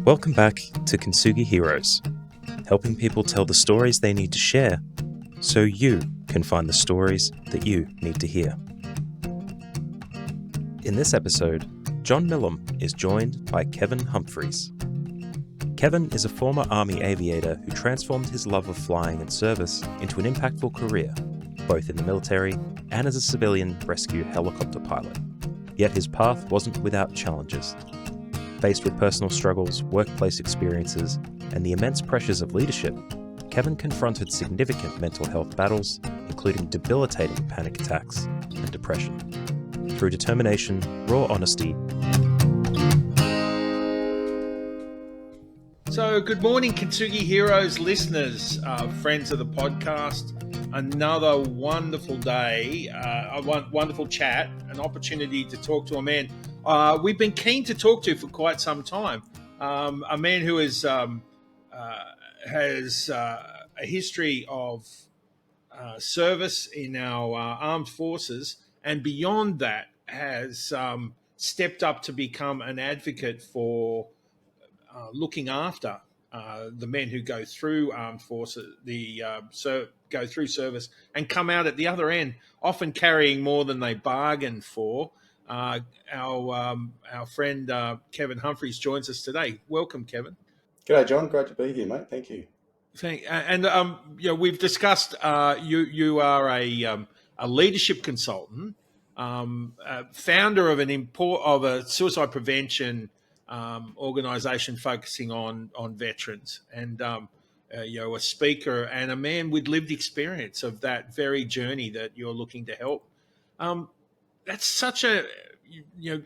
Welcome back to Kintsugi Heroes, helping people tell the stories they need to share so you can find the stories that you need to hear. In this episode, John Millam is joined by Kevin Humphreys. Kevin is a former Army aviator who transformed his love of flying and service into an impactful career, both in the military and as a civilian rescue helicopter pilot. Yet his path wasn't without challenges. Faced with personal struggles, workplace experiences, and the immense pressures of leadership, Kevin confronted significant mental health battles, including debilitating panic attacks and depression. Through determination, raw honesty. So, good morning, Kintsugi Heroes listeners, friends of the podcast. Another wonderful day, a wonderful chat, an opportunity to talk to a man we've been keen to talk to for quite some time. A man who has a history of service in our armed forces, and beyond that has stepped up to become an advocate for looking after the men who go through armed forces, go through service and come out at the other end, often carrying more than they bargained for. Our friend Kevin Humphreys joins us today. Welcome, Kevin. G'day, John. Great to be here, mate. Thank you. We've discussed you are a leadership consultant, founder of a suicide prevention organisation focusing on veterans, and a speaker and a man with lived experience of that very journey that you're looking to help. That's such a,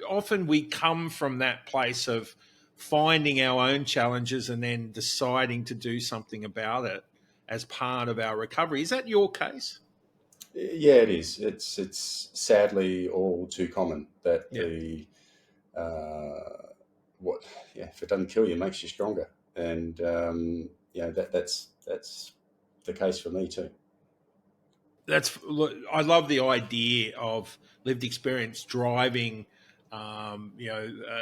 often we come from that place of finding our own challenges and then deciding to do something about it as part of our recovery. Is that your case? Yeah, it is. It's sadly all too common that if it doesn't kill you, it makes you stronger. And, that's the case for me too. I love the idea of lived experience driving,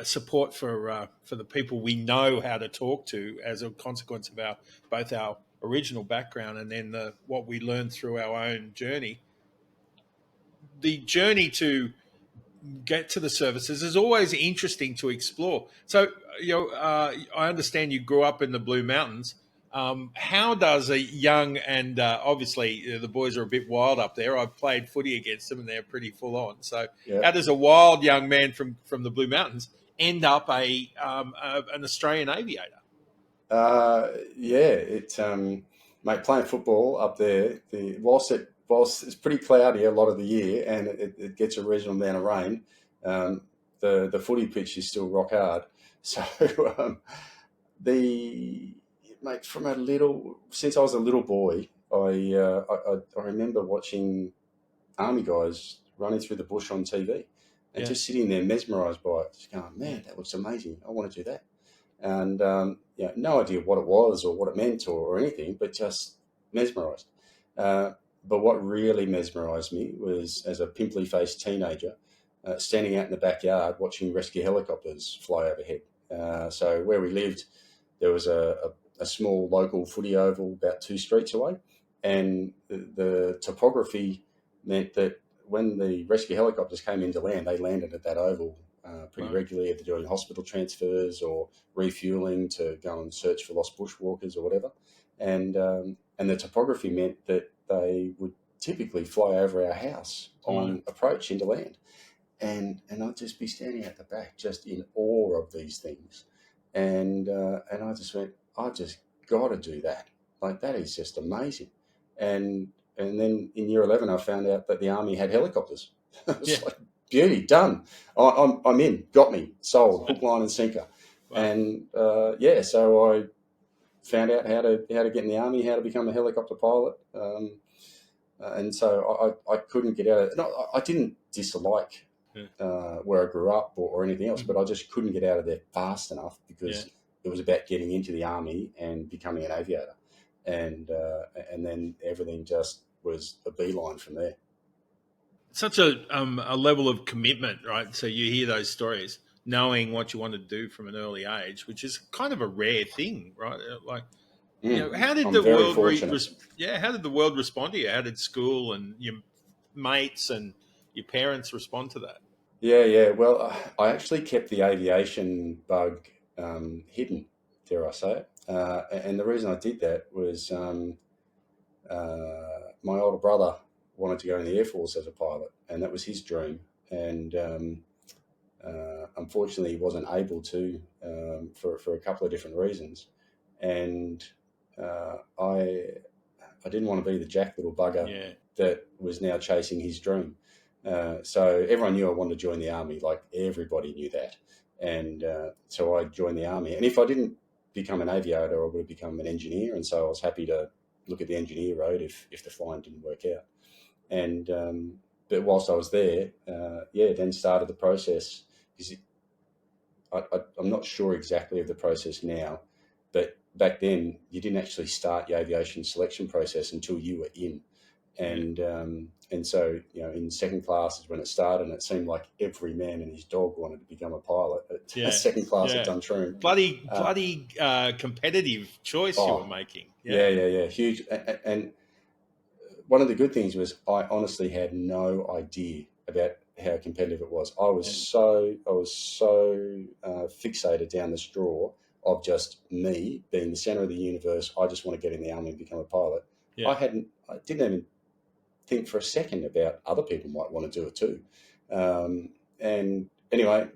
support for the people we know how to talk to as a consequence of both our original background and then what we learned through our own journey. The journey to get to the services is always interesting to explore. So, I understand you grew up in the Blue Mountains. How does a young and obviously the boys are a bit wild up there. I've played footy against them and they're pretty full on. So How does a wild young man from the Blue Mountains end up an Australian aviator? Mate, playing football up there, whilst it's pretty cloudy a lot of the year and it gets a reasonable amount of rain, the footy pitch is still rock hard. So since I was a little boy, I remember watching army guys running through the bush on TV and just sitting there mesmerised by it, just going, man, that looks amazing. I want to do that. And no idea what it was or what it meant or anything, but just mesmerised. But what really mesmerised me was, as a pimply-faced teenager, standing out in the backyard watching rescue helicopters fly overhead. So where we lived, there was a small local footy oval about 2 streets away, and the topography meant that when the rescue helicopters came into land, they landed at that oval pretty regularly, either doing hospital transfers or refueling to go and search for lost bushwalkers or whatever. And the topography meant that they would typically fly over our house on approach into land. And I'd just be standing at the back just in awe of these things. And I just went, I've just got to do that. Like, that is just amazing. And then in year 11, I found out that the Army had helicopters. It's like, beauty, done. I'm in, got me, sold, hook, line and sinker. Wow. And so I found out how to get in the Army, how to become a helicopter pilot. And so I couldn't get out of it. No, I didn't dislike where I grew up or anything else, but I just couldn't get out of there fast enough because it was about getting into the Army and becoming an aviator. And then everything just was a beeline from there. Such a level of commitment, right? So you hear those stories. knowing what you want to do from an early age, which is kind of a rare thing, right? Like, how did I'm the very world fortunate. how did the world respond to you? How did school and your mates and your parents respond to that? Yeah. Well, I actually kept the aviation bug hidden, dare I say it. And the reason I did that was my older brother wanted to go in the Air Force as a pilot, and that was his dream. And unfortunately, he wasn't able to for a couple of different reasons. And I didn't want to be the jack little bugger Yeah, that was now chasing his dream. So everyone knew I wanted to join the army, like everybody knew that. And so I joined the army. And if I didn't become an aviator, I would have become an engineer. And so I was happy to look at the engineer road if the flying didn't work out. And but whilst I was there, then started the process. I'm not sure exactly of the process now, but back then you didn't actually start your aviation selection process until you were in. And so, in second class is when it started, and it seemed like every man and his dog wanted to become a pilot at second class at Duntroon. Bloody competitive choice you were making. Yeah. Huge. And one of the good things was I honestly had no idea about how competitive it was. I was so fixated down the straw of just me being the center of the universe. I just want to get in the army and become a pilot. I didn't even think for a second about other people might want to do it too. And anyway,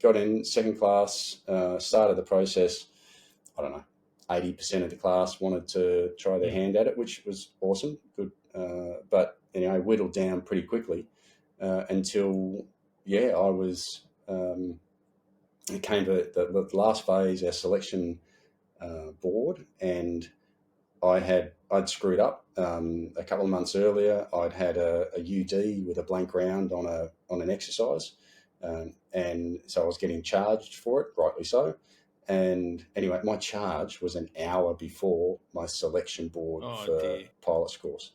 got in second class, started the process. I don't know, 80% of the class wanted to try their hand at it, which was awesome, good. But anyway, whittled down pretty quickly until, I was, it came to the last phase, our selection board, and I'd screwed up. A couple of months earlier, I'd had a UD with a blank round on an exercise, and so I was getting charged for it, rightly so. And anyway, my charge was an hour before my selection board for pilot's course.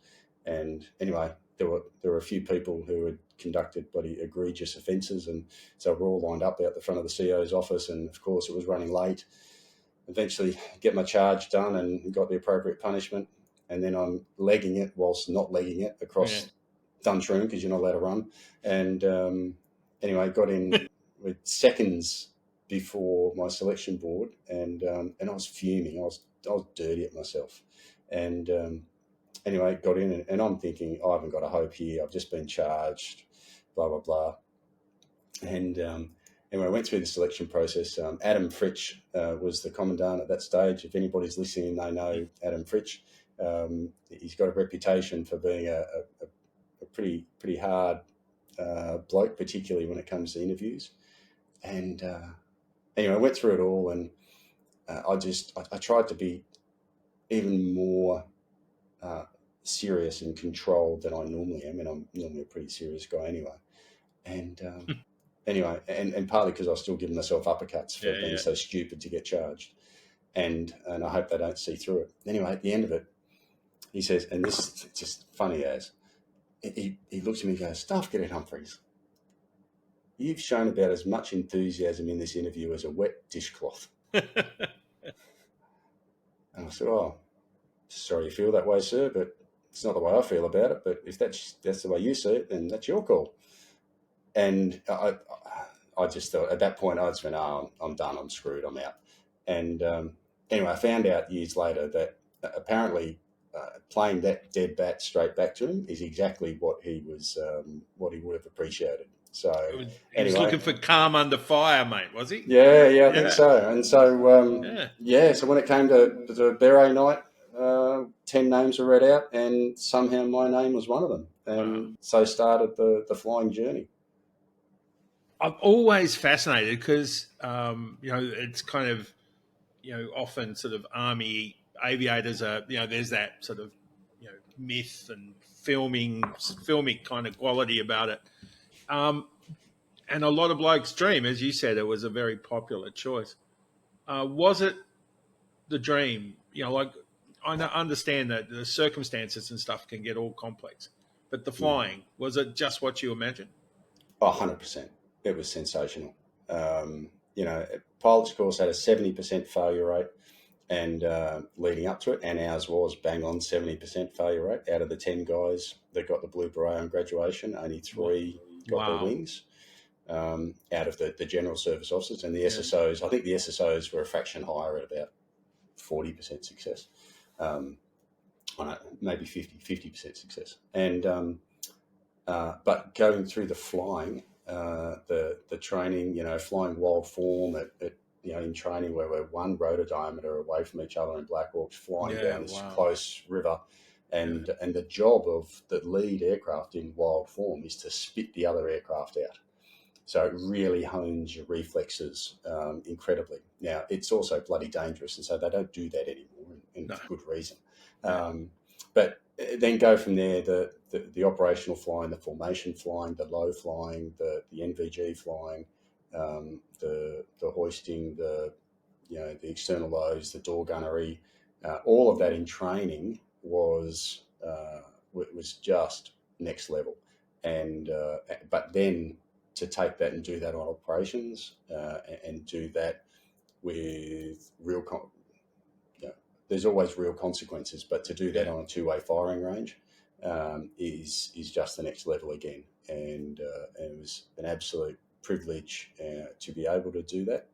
And anyway, there were a few people who had conducted bloody egregious offences, and so we're all lined up out the front of the CO's office, and of course it was running late. Eventually get my charge done and got the appropriate punishment, and then I'm legging it whilst not legging it across Duntroon because you're not allowed to run. And anyway, got in with seconds before my selection board, and I was fuming. I was dirty at myself, and anyway, got in, and I'm thinking, I haven't got a hope here. I've just been charged, blah blah blah, and anyway, I went through the selection process. Adam Fritsch was the commandant at that stage. If anybody's listening, they know Adam Fritsch. He's got a reputation for being a pretty hard bloke, particularly when it comes to interviews. And anyway, I went through it all, and I tried to be even more serious and controlled than I normally am, and I'm normally a pretty serious guy anyway. And anyway, and partly because I was still giving myself uppercuts for being so stupid to get charged, and I hope they don't see through it. Anyway, at the end of it, he says, and this is just funny as, he looks at me and goes, "Stuff, get it, Humphreys. You've shown about as much enthusiasm in this interview as a wet dishcloth." And I said, "Oh, sorry you feel that way, sir, but it's not the way I feel about it. But if that's the way you see it, then that's your call." And I just thought at that point, I just went, "Oh, I'm done. I'm screwed. I'm out." And anyway, I found out years later that apparently playing that dead bat straight back to him is exactly what he was, what he would have appreciated. So he was looking for calm under fire, mate, was he? Yeah, I think so. And so, so when it came to the beret night, 10 names were read out, and somehow my name was one of them. And so started the flying journey. I'm always fascinated because, it's kind of, often sort of army aviators are, there's that sort of, myth and filmic kind of quality about it. And a lot of blokes dream, as you said, it was a very popular choice. Was it the dream? Like I understand that the circumstances and stuff can get all complex, but the flying, was it just what you imagined? Oh, 100%. It was sensational. Pilots course had a 70% failure rate, and leading up to it, and ours was bang on 70% failure rate. Out of the 10 guys that got the Blue Beret on graduation, only 3 got their wings. Out of the general service officers, and the SSOs, I think the SSOs were a fraction higher at about 40% success. Maybe 50% success. And but going through the flying, the training, flying wild form at in training where we're 1 rotor diameter away from each other in Black Hawks, flying down this close river, and the job of the lead aircraft in wild form is to spit the other aircraft out. So it really hones your reflexes incredibly. Now, it's also bloody dangerous, and so they don't do that anymore, and for good reason. But then go from there, the operational flying, the formation flying, the low flying, the NVG flying, the hoisting, the external lows, the door gunnery, all of that in training was just next level. And but then to take that and do that on operations and do that with real, there's always real consequences, but to do that on a 2-way firing range is just the next level again. And it was an absolute privilege to be able to do that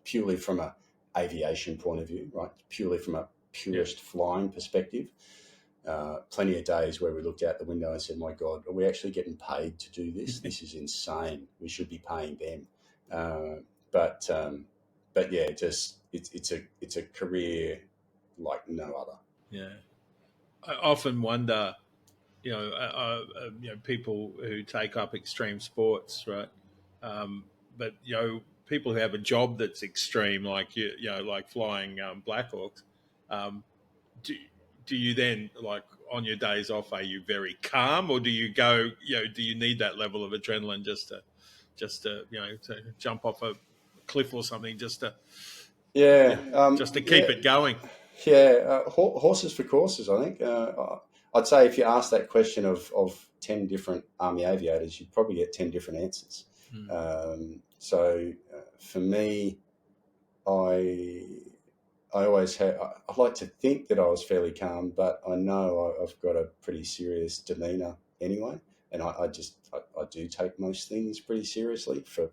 purely from a aviation point of view, right? Purely from a purist flying perspective. Plenty of days where we looked out the window and said, my God, are we actually getting paid to do this? This is insane. We should be paying them. But yeah, just it's a career like no other. Yeah. I often wonder, people who take up extreme sports, right? But, people who have a job that's extreme, like, like flying Black Hawks, do you then, like, on your days off, are you very calm, or do you go, do you need that level of adrenaline just to to jump off a cliff or something, just to keep it going? Yeah, horses for courses, I think. I'd say if you ask that question of 10 different Army aviators, you'd probably get 10 different answers. So for me, I always had, I like to think that I was fairly calm, but I know I've got a pretty serious demeanour anyway. And I do take most things pretty seriously, for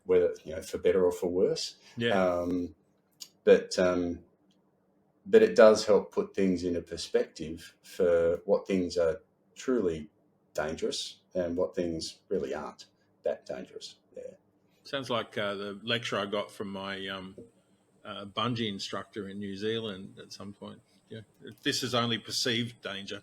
whether, for better or for worse. Yeah. But it does help put things into perspective for what things are truly dangerous and what things really aren't that dangerous. Yeah. Sounds like the lecture I got from my bungee instructor in New Zealand at some point. Yeah, this is only perceived danger.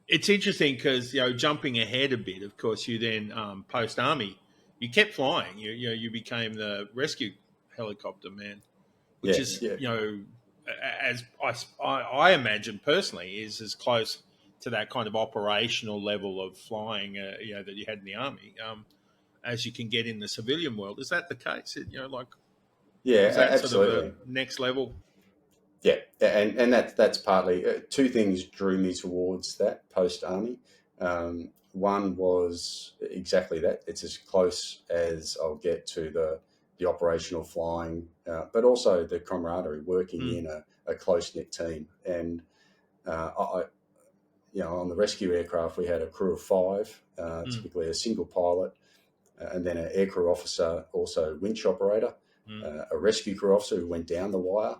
It's interesting because, jumping ahead a bit, of course, you then post-army, you kept flying. You became the rescue helicopter man, which is as I imagine personally, is as close to that kind of operational level of flying, that you had in the army, as you can get in the civilian world. Is that the case? Is that absolutely. sort of a next level? Yeah, and that's partly two things drew me towards that post-army. One was exactly that. It's as close as I'll get to the operational flying, but also the camaraderie, working in a close-knit team. And on the rescue aircraft, we had a crew of 5, typically a single pilot, and then an aircrew officer, also winch operator, a rescue crew officer who went down the wire,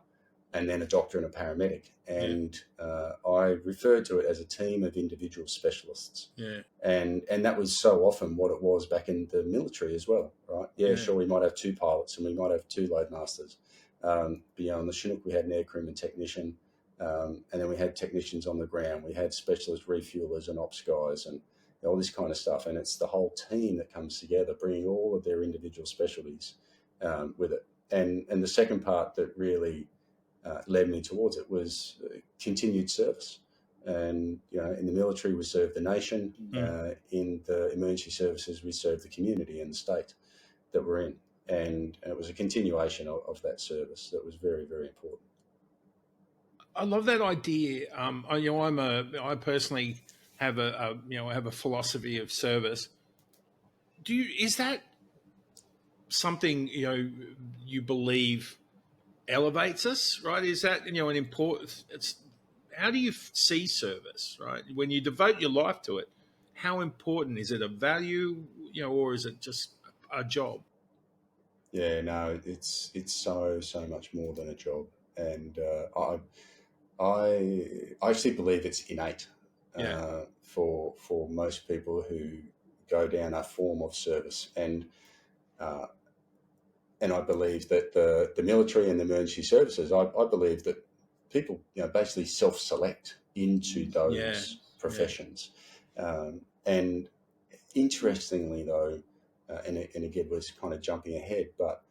and then a doctor and a paramedic. And I referred to it as a team of individual specialists. Yeah. And that was so often what it was back in the military as well, right? Yeah, sure, we might have 2 pilots and we might have 2 load masters. But, on the Chinook, we had an aircrewman technician, and then we had technicians on the ground. We had specialist refuelers and ops guys and all this kind of stuff. And it's the whole team that comes together, bringing all of their individual specialties with it. And the second part that really led me towards it was continued service. And, in the military, we serve the nation. In the emergency services, we serve the community and the state that we're in. And it was a continuation of that service that was very, very important. I love that idea. I personally have a philosophy of service. Is that something you believe elevates us, right? Is that an important? How do you see service, right? When you devote your life to it, how important is it? A value, or is it just a job? Yeah, no, it's so much more than a job, and I actually believe it's innate Yeah, for most people who go down a form of service, uh, and I believe that the military and the emergency services, I believe that people basically self-select into yeah, those yeah, professions, and interestingly though, and again was kind of jumping ahead, but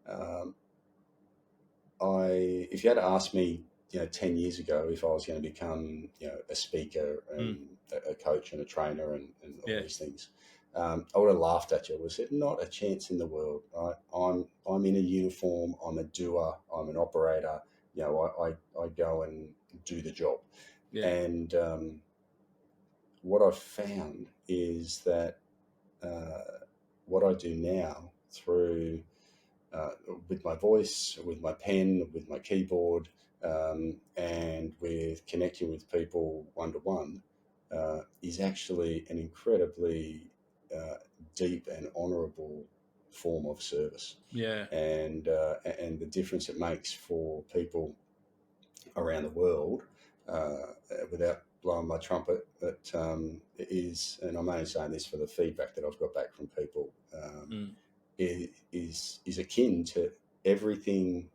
um, if you had to ask me, 10 years ago, if I was going to become, a speaker mm, and a coach and a trainer and all yeah, these things, I would have laughed at you. I would have said, not a chance in the world. Right? I'm in a uniform. I'm a doer. I'm an operator. I go and do the job. yeah, And what I've found is that what I do now through uh, with my voice, with my pen, with my keyboard, and with connecting with people one to one, is actually an incredibly uh, deep and honourable form of service, yeah, and the difference it makes for people around the world, without blowing my trumpet, but and I'm only saying this for the feedback that I've got back from people, mm, is akin to everything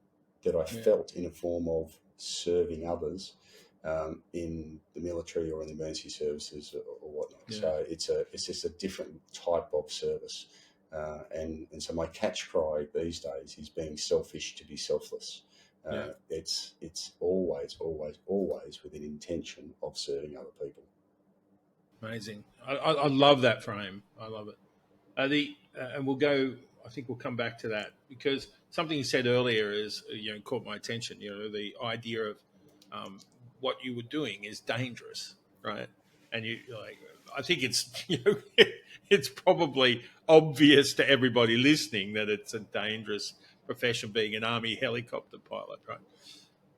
that I yeah, felt in a form of serving others, in the military or in the emergency services or whatnot. yeah, So it's just a different type of service, and so my catch cry these days is being selfish to be selfless. yeah. It's always with an intention of serving other people. Amazing. I love that frame. I love it. And we'll go. I think we'll come back to that because something you said earlier is caught my attention. The idea of what you were doing is dangerous, right? And I think it's it's probably obvious to everybody listening that it's a dangerous profession, being an army helicopter pilot, right?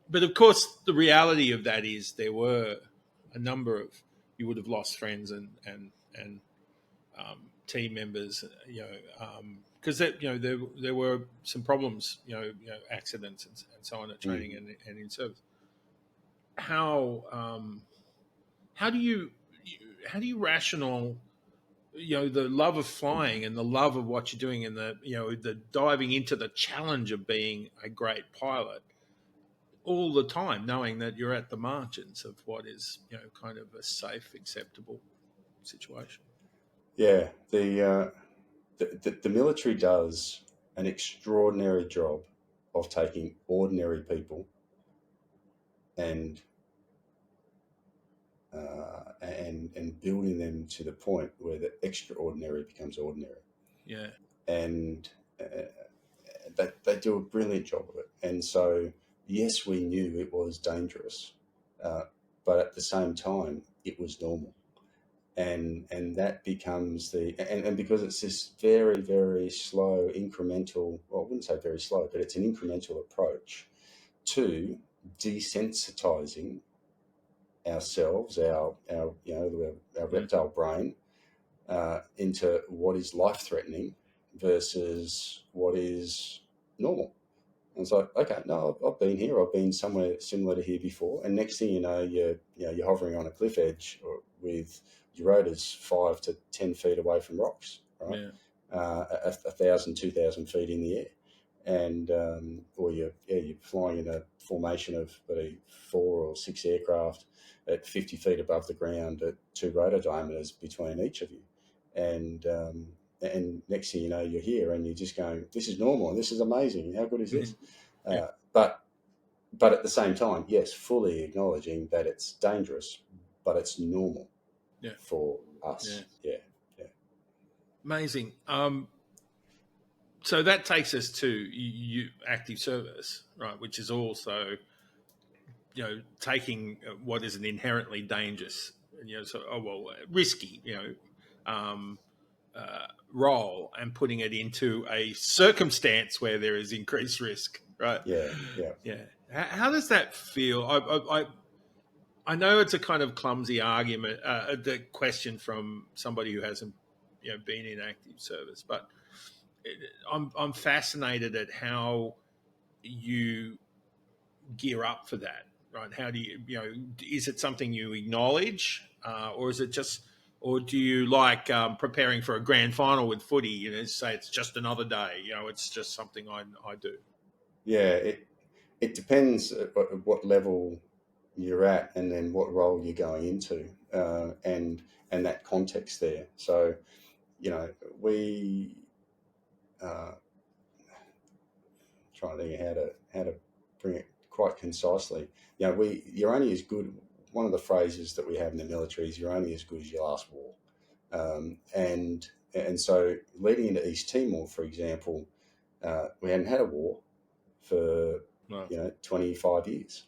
But of course, the reality of that is there were a number of you would have lost friends and team members, because there were some problems, accidents and so on at training Mm. and in service. How how do you how do you rational the love of flying and the love of what you're doing and the diving into the challenge of being a great pilot all the time, knowing that you're at the margins of what is kind of a safe, acceptable situation. Yeah, the military does an extraordinary job of taking ordinary people and and building them to the point where the extraordinary becomes ordinary, Yeah, and they do a brilliant job of it. And so, yes, we knew it was dangerous, uh, but at the same time, it was normal. And that becomes and because it's this very, very slow incremental, well, I wouldn't say very slow, but it's an incremental approach to desensitizing ourselves, our yeah, reptile brain, into what is life threatening versus what is normal. And it's like, okay, no, I've been here. I've been somewhere similar to here before. And next thing you know, you're hovering on a cliff edge or with your rotors 5 to 10 feet away from rocks, right? yeah, 1,000, 2,000 feet in the air, and or you're flying in a formation of 4 or 6 aircraft at 50 feet above the ground at 2 rotor diameters between each of you, and next thing you know, you're here and you're just going, this is normal and this is amazing. How good is this? yeah, Uh, but at the same time, yes, fully acknowledging that it's dangerous, but it's normal yeah, for yeah. us. Yeah, yeah. Amazing. So that takes us to active service, right? Which is also taking what is an inherently dangerous risky, role, and putting it into a circumstance where there is increased risk, right? Yeah. How does that feel? I know it's a kind of clumsy argument, the question from somebody who hasn't, been in active service, but I'm fascinated at how you gear up for that, right? How do you, is it something you acknowledge, or is it just, or do you like preparing for a grand final with footy? Say it's just another day. It's just something I do. Yeah, it depends at what level you're at, and then what role you're going into, and that context there. So, we trying to think how to bring it quite concisely. You're only as good. One of the phrases that we have in the military is, "You're only as good as your last war," and so leading into East Timor, for example, we hadn't had a war for 25 years.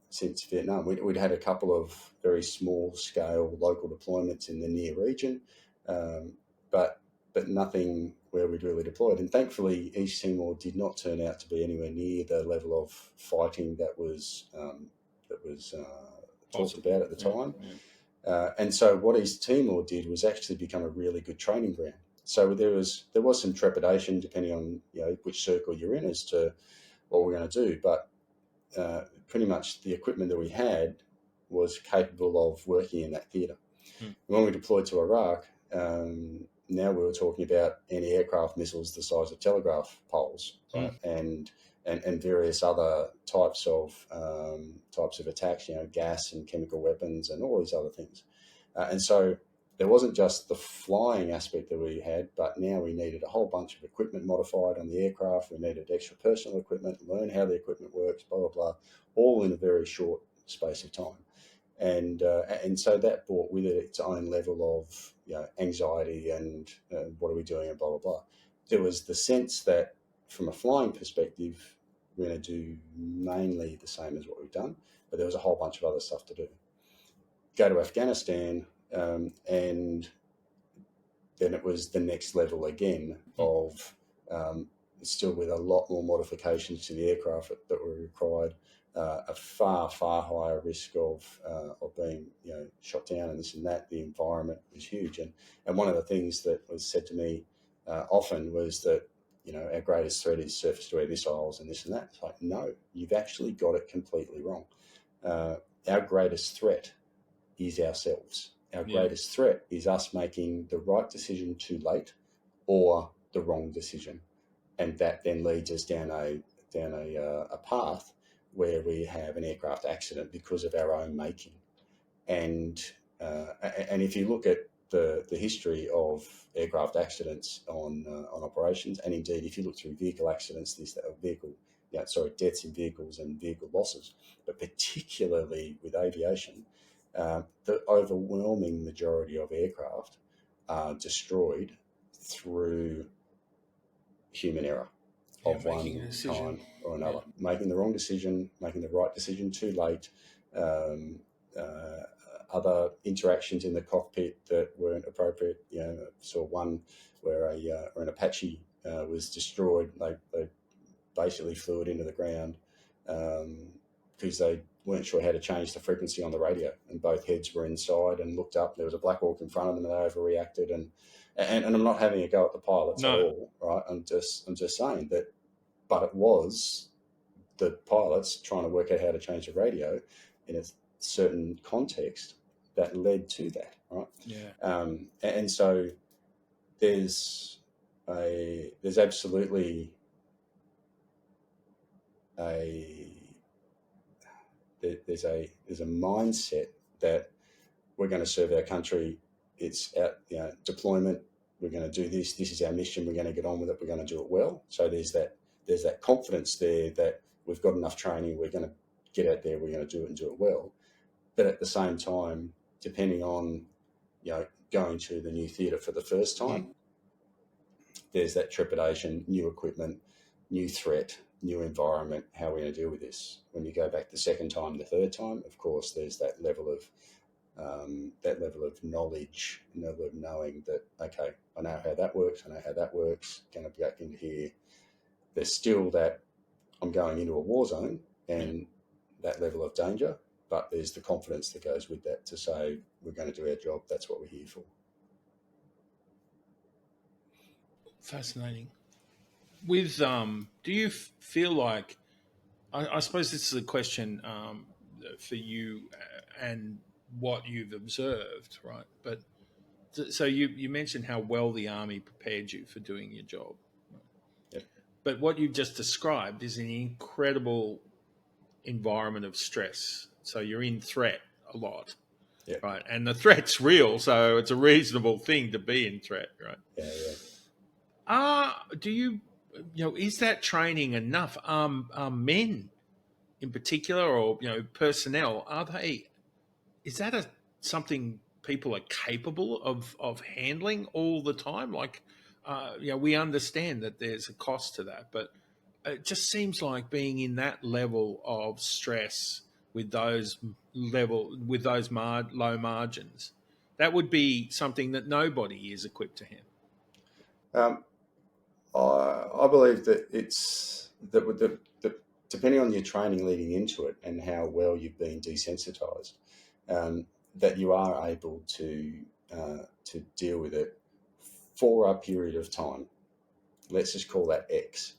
Since Vietnam. We'd had a couple of very small scale local deployments in the near region, but nothing where we'd really deployed. And thankfully, East Timor did not turn out to be anywhere near the level of fighting that was talked about at the time. And so what East Timor did was actually become a really good training ground. So there was some trepidation depending on which circle you're in as to what we're going to do, but pretty much the equipment that we had was capable of working in that theatre. When we deployed to Iraq, now we were talking about anti-aircraft missiles the size of telegraph poles, right? And various other types of attacks, gas and chemical weapons and all these other things. And so there wasn't just the flying aspect that we had, but now we needed a whole bunch of equipment modified on the aircraft. We needed extra personal equipment, learn how the equipment works, blah, blah, blah, all in a very short space of time. And so that brought with it its own level of anxiety and what are we doing and blah, blah, blah. There was the sense that from a flying perspective, we're going to do mainly the same as what we've done, but there was a whole bunch of other stuff to do. Go to Afghanistan, and then it was the next level again of still with a lot more modifications to the aircraft that were required, a far, far higher risk of being shot down and this and that. The environment was huge, and one of the things that was said to me often was that our greatest threat is surface-to-air missiles and this and that. It's like, no, you've actually got it completely wrong. Our greatest threat is ourselves. Our greatest threat is us making the right decision too late or the wrong decision, and that then leads us down a path where we have an aircraft accident because of our own making. And if you look at the history of aircraft accidents on operations, and indeed if you look through vehicle accidents, deaths in vehicles and vehicle losses, but particularly with aviation, the overwhelming majority of aircraft are destroyed through human error of one kind or another. Making the wrong decision, making the right decision too late, other interactions in the cockpit that weren't appropriate. I saw one where an Apache was destroyed. They basically flew it into the ground because they weren't sure how to change the frequency on the radio, and both heads were inside and looked up. There was a Black Hawk in front of them, and they overreacted. And I'm not having a go at the pilots at all, right? I'm just saying that, but it was the pilots trying to work out how to change the radio in a certain context that led to that, right? And so there's absolutely there's a mindset that we're going to serve our country. It's deployment. We're going to do this. This is our mission. We're going to get on with it. We're going to do it well. So there's that confidence there that we've got enough training. We're going to get out there. We're going to do it and do it well. But at the same time, depending on going to the new theatre for the first time, there's that trepidation, new equipment, new threat, new environment. How are we going to deal with this? When you go back the second time, the third time, of course, there's that level of that level of knowledge, level of knowing that, okay, I know how that works, going to be back into here. There's still that I'm going into a war zone and that level of danger, but there's the confidence that goes with that to say, we're going to do our job, that's what we're here for. Fascinating. With do you feel like, I suppose this is a question for you and what you've observed, right? But so you mentioned how well the Army prepared you for doing your job. Yep. But what you've just described is an incredible environment of stress. So you're in threat a lot, Yep. right? And the threat's real, so it's a reasonable thing to be in threat, right? Yeah. Do you is that training enough? Men in particular, or personnel, is that something people are capable of handling all the time? Like, we understand that there's a cost to that, but it just seems like being in that level of stress with those low margins, that would be something that nobody is equipped to handle. I believe that it's that with the depending on your training leading into it and how well you've been desensitized, that you are able to deal with it for a period of time. Let's just call that X.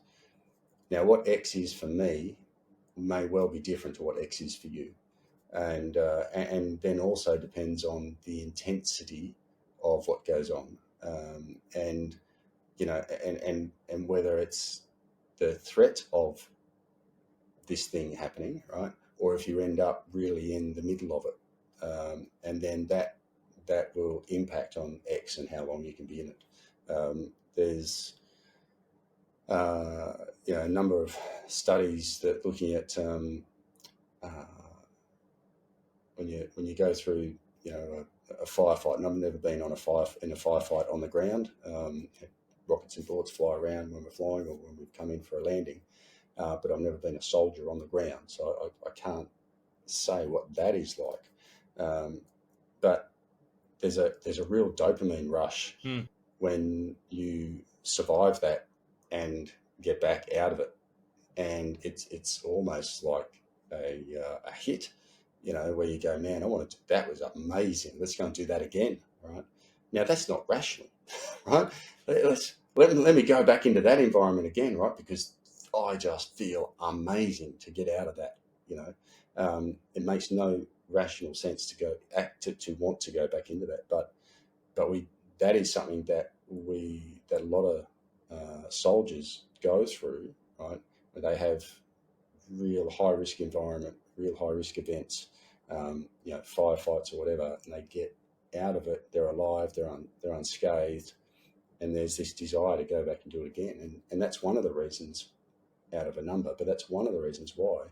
Now, what X is for me may well be different to what X is for you, and then also depends on the intensity of what goes on, and and whether it's the threat of this thing happening, right, or if you end up really in the middle of it, and then that will impact on X and how long you can be in it. There's a number of studies that looking at when you go through a firefight, and I've never been in a firefight on the ground. Rockets and bullets fly around when we're flying or when we've come in for a landing, but I've never been a soldier on the ground, so I can't say what that is like. But there's a real dopamine rush when you survive that and get back out of it, and it's almost like a hit, where you go, man, that was amazing. Let's go and do that again, right? Now that's not rational, right? Let me go back into that environment again, right? Because I just feel amazing to get out of that. It makes no rational sense to want to go back into that, but that is something that a lot of soldiers go through, right? Where they have real high risk environment, real high risk events, firefights or whatever, and they get out of it. They're alive. They're unscathed, and there's this desire to go back and do it again. And that's one of the reasons, out of a number, but that's one of the reasons why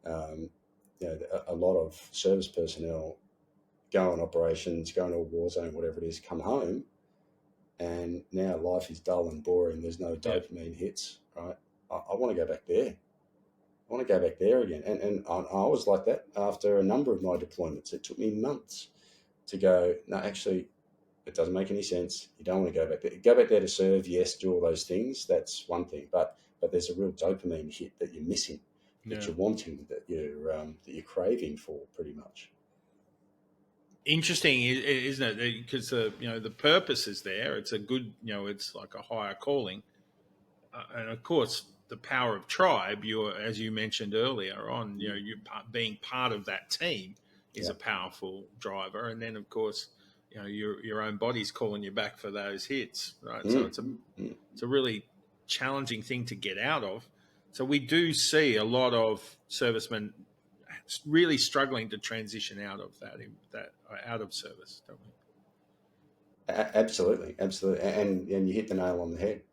a lot of service personnel go on operations, go into a war zone, whatever it is, come home, and now life is dull and boring. There's no dopamine hits, right? I want to go back there. I want to go back there again. And I was like that after a number of my deployments. It took me months to go, no, actually, it doesn't make any sense. You don't want to go back there. Go back there to serve, yes, do all those things. That's one thing. But there's a real dopamine hit that you're missing, that you're wanting, that you're craving for, pretty much. Interesting, isn't it? Because the purpose is there. It's a good, it's like a higher calling, and of course the power of tribe. As you mentioned earlier on, you being part of that team is a powerful driver, and then of course, your own body's calling you back for those hits, right? So it's a really challenging thing to get out of. So we do see a lot of servicemen really struggling to transition out of that out of service, don't we? Absolutely, and you hit the nail on the head.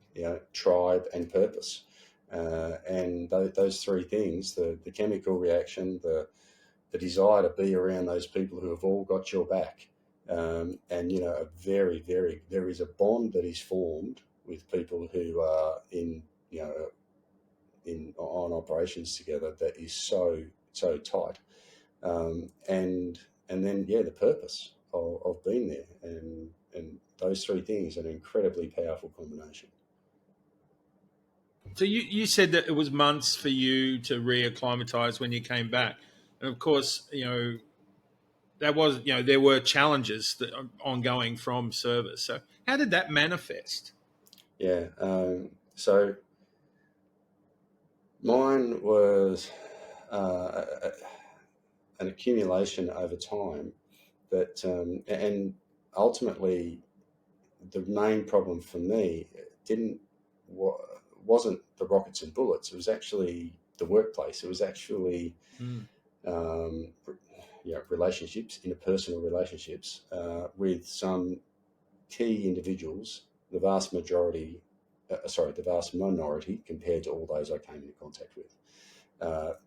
Tribe and purpose, and those three things: the chemical reaction, the desire to be around those people who have all got your back, and a very, very, there is a bond that is formed with people who are on operations together that is so tight, and and then the purpose of being there, and those three things are an incredibly powerful combination. So you said that it was months for you to reacclimatise when you came back, and of course, that was, there were challenges that ongoing from service. So how did that manifest? Yeah. So mine was an accumulation over time that, and ultimately, the main problem for me wasn't the rockets and bullets. It was actually the workplace. It was actually um, relationships, interpersonal relationships with some key individuals. The vast minority compared to all those I came into contact with,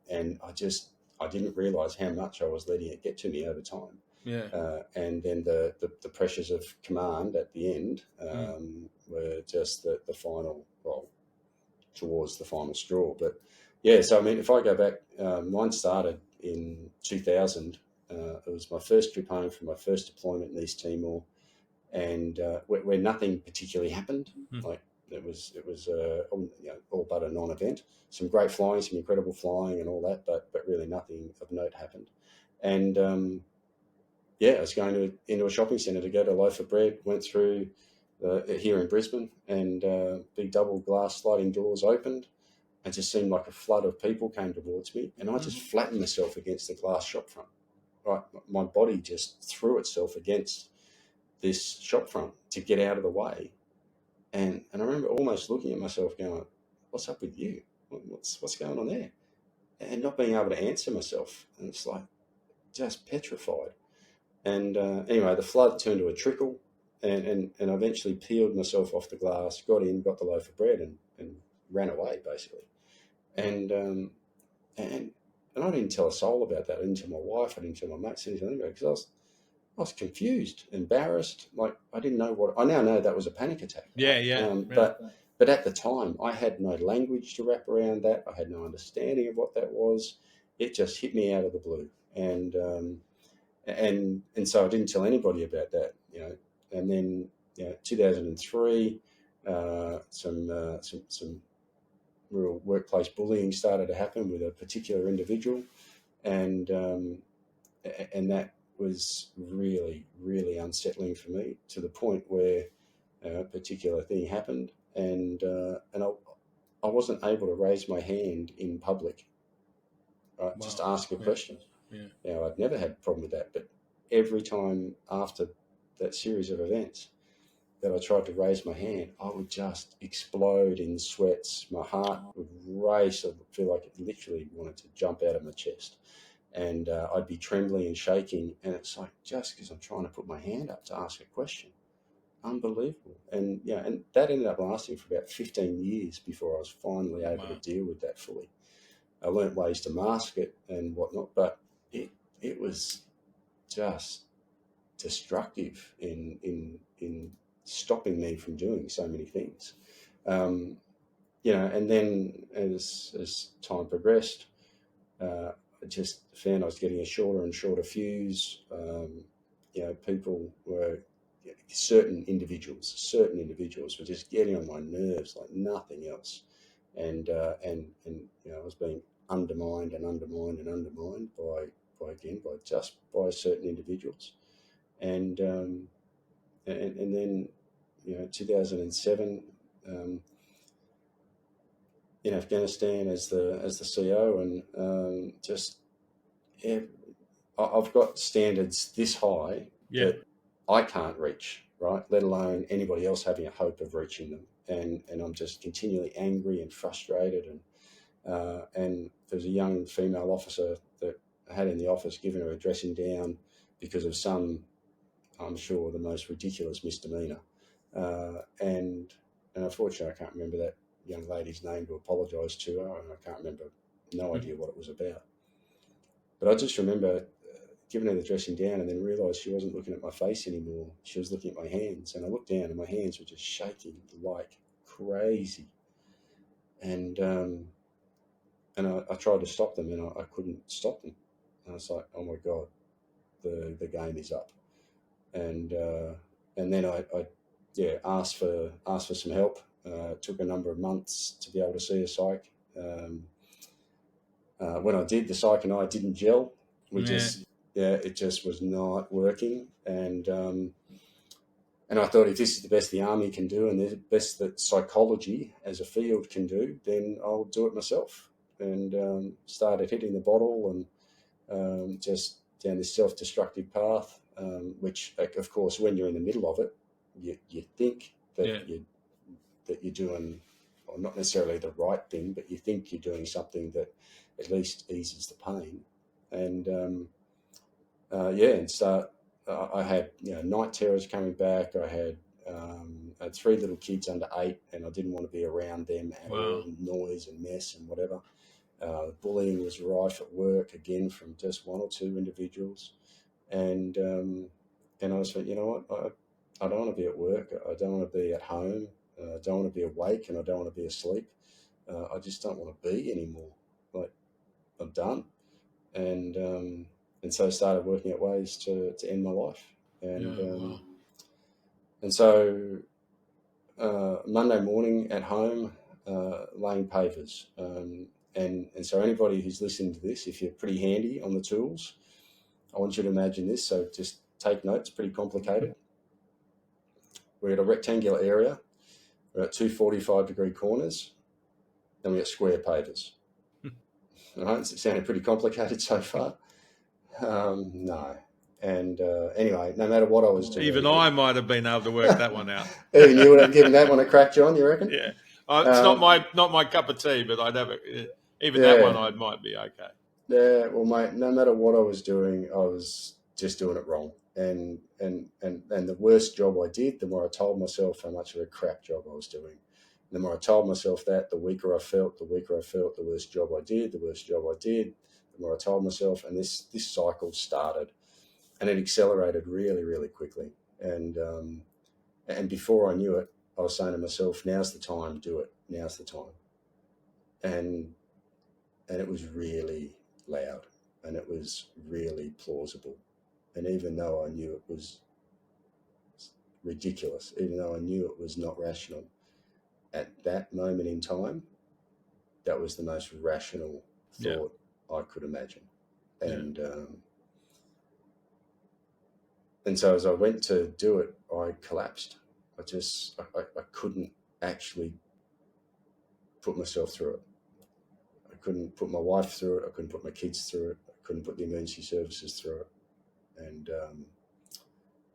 and I didn't realise how much I was letting it get to me over time. Yeah. And then the pressures of command at the end were just the final, towards the final straw. But yeah, so I mean, if I go back, mine started in 2000. It was my first trip home from my first deployment in East Timor, and where nothing particularly happened. Like it was all but a non-event. Some great flying, some incredible flying, and all that, but really nothing of note happened. And I was going into a shopping centre to get a loaf of bread. Went through here in Brisbane, and big double glass sliding doors opened. It just seemed like a flood of people came towards me, and I just flattened myself against the glass shop front. Right, my body just threw itself against this shop front to get out of the way, and I remember almost looking at myself, going, "What's up with you? What's going on there?" And not being able to answer myself, and it's like just petrified. And anyway, the flood turned to a trickle, and I eventually peeled myself off the glass, got in, got the loaf of bread, and ran away basically. And I didn't tell a soul about that. I didn't tell my wife. I didn't tell my mates anything about it, because I was confused, embarrassed. Like I didn't know what. I now know that was a panic attack. Yeah. But at the time, I had no language to wrap around that. I had no understanding of what that was. It just hit me out of the blue, and so I didn't tell anybody about that. And then 2003, some real workplace bullying started to happen with a particular individual, and that was really, really unsettling for me, to the point where a particular thing happened, and I wasn't able to raise my hand in public, right, just to ask a question. Yeah. I'd never had a problem with that, but every time after that series of events that I tried to raise my hand, I would just explode in sweats. My heart would race. I would feel like it literally wanted to jump out of my chest. And I'd be trembling and shaking. And it's like, just because I'm trying to put my hand up to ask a question. Unbelievable. And and that ended up lasting for about 15 years before I was finally able to deal with that fully. I learnt ways to mask it and whatnot, but it was just destructive in stopping me from doing so many things. And then as time progressed, I just found I was getting a shorter and shorter fuse. People were certain individuals were just getting on my nerves like nothing else, and I was being undermined by certain individuals, and then 2007, in Afghanistan as the CO, and I've got standards this high that I can't reach, right? Let alone anybody else having a hope of reaching them, and I'm just continually angry and frustrated, and there's a young female officer that I had in the office, giving her a dressing down because of some, I'm sure, the most ridiculous misdemeanor. And unfortunately, I can't remember that young lady's name to apologise to her, and I can't remember, no idea what it was about. But I just remember giving her the dressing down, and then realised she wasn't looking at my face anymore. She was looking at my hands, and I looked down, and my hands were just shaking like crazy. And I tried to stop them, and I couldn't stop them. And I was like, oh my God, the game is up. And then I asked for some help. It took a number of months to be able to see a psych. When I did, the psych and I didn't gel. It just was not working. And I thought, if this is the best the Army can do and the best that psychology as a field can do, then I'll do it myself. And started hitting the bottle and just down this self-destructive path, which, of course, when you're in the middle of it, you think that you're doing, or not necessarily the right thing, but you think you're doing something that at least eases the pain. And I had night terrors coming back. I had 3 little kids under 8, and I didn't want to be around them at all. Noise and mess and whatever. Bullying was rife at work, again, from just 1 or 2 individuals. And I was like, you know what, I don't want to be at work. I don't want to be at home. I don't want to be awake, and I don't want to be asleep. I just don't want to be anymore. Like, I'm done. And so I started working out ways to end my life. And so Monday morning at home, laying pavers. And so anybody who's listening to this, if you're pretty handy on the tools, I want you to imagine this. So just take notes, pretty complicated. We're at a rectangular area. We're at 2 45-degree corners. Then we got square pavers. All right, it's sounding pretty complicated so far. No. And anyway, no matter what I was doing. Even I might have been able to work that one out. Even you would have given that one a crack, John, you reckon? Yeah. It's not my cup of tea, but I'd have it. Even that one I might be okay. Yeah, well, mate, no matter what I was doing, I was just doing it wrong. And the worse job I did, the more I told myself how much of a crap job I was doing. The more I told myself that, the weaker I felt, the worse job I did, the more I told myself. And this cycle started, and it accelerated really, really quickly. And before I knew it, I was saying to myself, now's the time, do it. Now's the time. And it was really loud, and it was really plausible. And even though I knew it was ridiculous, even though I knew it was not rational, at that moment in time, that was the most rational thought I could imagine. And so as I went to do it, I collapsed. I couldn't actually put myself through it. I couldn't put my wife through it. I couldn't put my kids through it. I couldn't put the emergency services through it.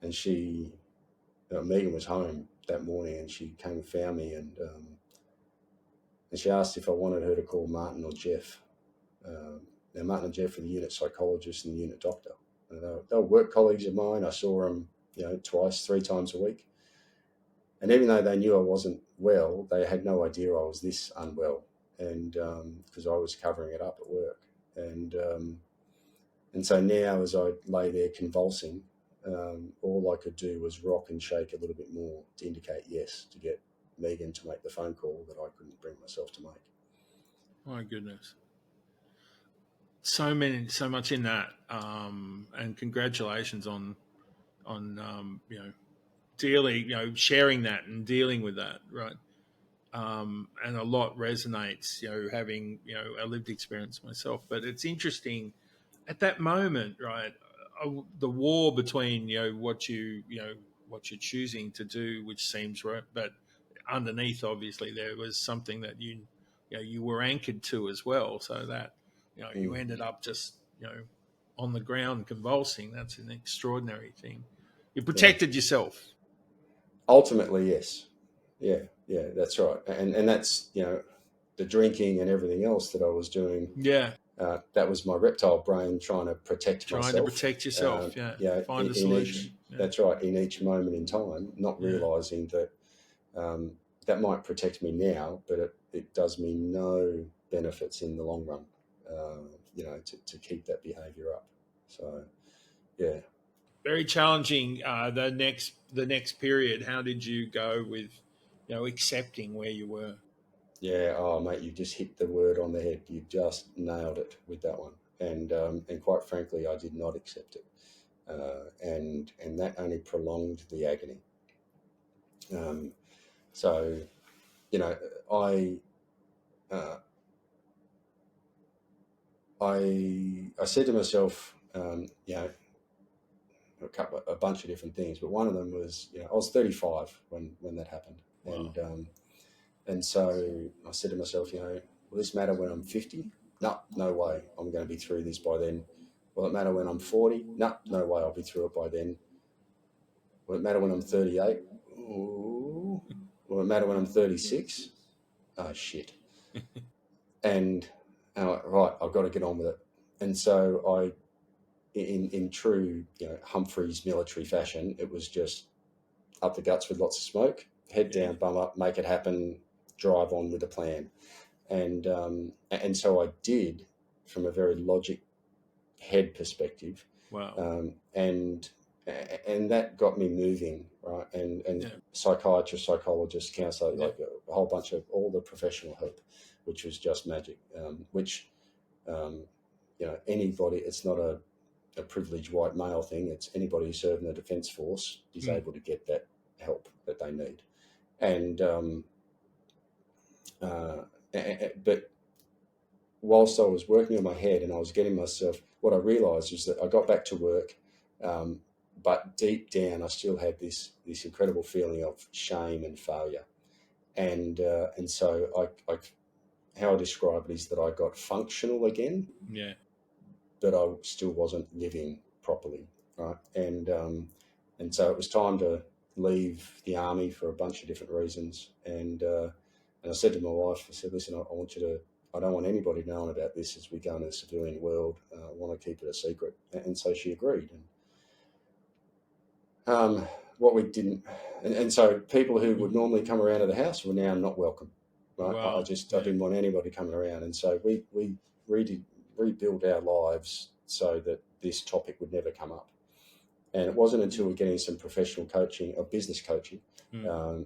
And she, Megan was home that morning, and she came and found me, and she asked if I wanted her to call Martin or Jeff. Now, Martin and Jeff were the unit psychologist and the unit doctor. They were work colleagues of mine. I saw them, 2, 3 times a week. And even though they knew I wasn't well, they had no idea I was this unwell, and because I was covering it up at work. And so now, as I lay there convulsing, all I could do was rock and shake a little bit more to indicate yes, to get Megan to make the phone call that I couldn't bring myself to make. My goodness. So much in that, and congratulations on dealing, sharing that and dealing with that, right? And a lot resonates, having a lived experience myself. But it's interesting at that moment, right? The war between what you're choosing to do, which seems right, but underneath, obviously, there was something that you were anchored to as well, so that you ended up just on the ground convulsing. That's an extraordinary thing. You protected yourself. Ultimately, yes. Yeah, that's right. And that's, the drinking and everything else that I was doing. Yeah. That was my reptile brain trying to protect myself. Trying to protect yourself, find a solution. That's right, in each moment in time, not realising that that might protect me now, but it does me no benefits in the long run, to keep that behaviour up. So, yeah. Very challenging. The next period, how did you go with, accepting where you were? Yeah, mate, you just hit the word on the head. You just nailed it with that one. And quite frankly, I did not accept it. and that only prolonged the agony. So, you know, I said to myself, you know, a bunch of different things, but one of them was, you know, I was 35 when that happened. Wow. And so I said to myself, you know, will this matter when I'm 50? No way. I'm going to be through this by then. Will it matter when I'm 40? No way. I'll be through it by then. Will it matter when I'm 38? Ooh. Will it matter when I'm 36? Oh, shit. And I'm like, right, I've got to get on with it. And so in true, you know, Humphreys military fashion, it was just up the guts with lots of smoke, head down, bum up, make it happen, drive on with a plan. And so I did, from a very logic head perspective. Wow. And that got me moving, right? And psychiatrists, psychologists, counsellor, like a whole bunch of all the professional help, which was just magic. You know, anybody, it's not a privileged white male thing. It's anybody who served in the Defence Force is able to get that help that they need. And but whilst I was working on my head and I was getting myself, what I realised was that I got back to work, but deep down I still had this incredible feeling of shame and failure. And so I how I describe it is that I got functional again. Yeah. But I still wasn't living properly, right? And so it was time to leave the army for a bunch of different reasons. And I said to my wife, I said, listen, I don't want anybody knowing about this as we go into the civilian world. I want to keep it a secret. And so she agreed. And what we didn't, and so people who would normally come around to the house were now not welcome. Right? Wow. I didn't want anybody coming around. And so we rebuild our lives so that this topic would never come up. And it wasn't until we're getting some professional coaching or business coaching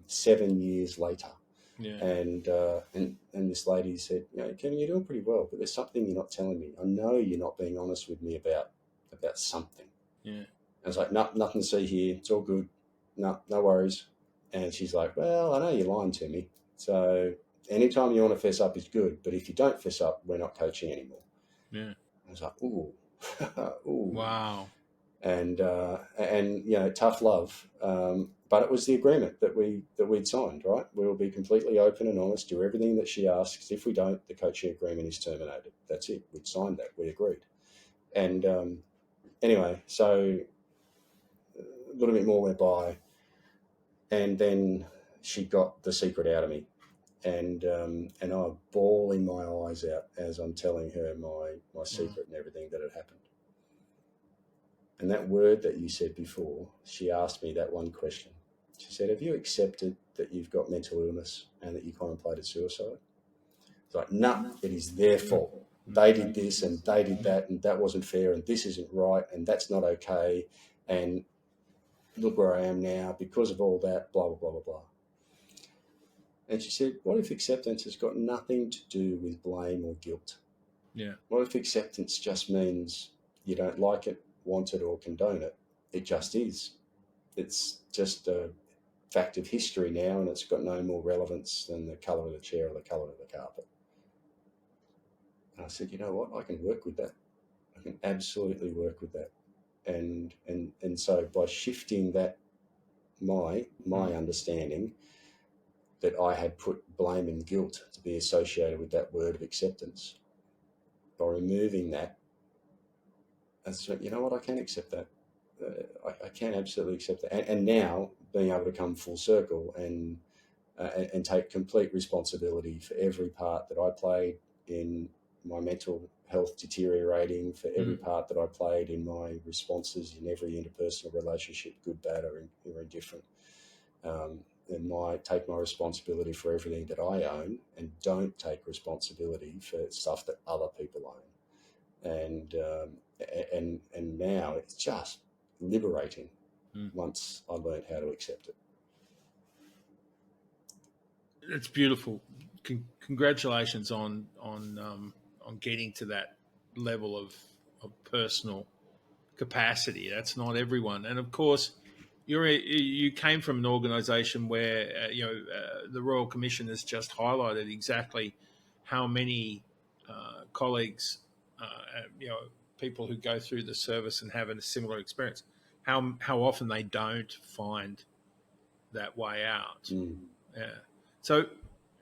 7 years later. Yeah. And this lady said, you know, Kevin, you're doing pretty well, but there's something you're not telling me. I know you're not being honest with me about something. Yeah. I was like, no, nothing to see here. It's all good. No worries. And she's like, well, I know you're lying to me. So anytime you want to fess up is good, but if you don't fess up, we're not coaching anymore. Yeah. I was like, ooh, ooh. Wow. And you know, tough love. But it was the agreement that we'd signed, right? We will be completely open and honest, do everything that she asks. If we don't, the coaching agreement is terminated. That's it. We'd signed that. We agreed. And anyway, so a little bit more went by, and then she got the secret out of me. And I'm bawling my eyes out as I'm telling her my secret and everything that had happened. And that word that you said before, she asked me that one question. She said, have you accepted that you've got mental illness and that you contemplated suicide? It's like, no, it is their fault. They did this and they did that and that wasn't fair and this isn't right and that's not okay. And look where I am now because of all that, blah, blah, blah, blah, blah. And she said, what if acceptance has got nothing to do with blame or guilt? Yeah. What if acceptance just means you don't like it, want it, or condone it? It just is. It's just a fact of history now, and it's got no more relevance than the colour of the chair or the colour of the carpet. And I said, you know what? I can work with that. I can absolutely work with that. And so by shifting that, my understanding that I had put blame and guilt to be associated with that word of acceptance, by removing that, I said, you know what? I can accept that. I can absolutely accept that. And now being able to come full circle and take complete responsibility for every part that I played in my mental health deteriorating, for every part that I played in my responses in every interpersonal relationship, good, bad, or indifferent. And take my responsibility for everything that I own and don't take responsibility for stuff that other people own. And now it's just liberating once I learned how to accept it. It's beautiful. Congratulations on getting to that level of personal capacity. That's not everyone. And of course, you came from an organisation where the Royal Commission has just highlighted exactly how many colleagues, people who go through the service and have a similar experience, how often they don't find that way out. Yeah. So,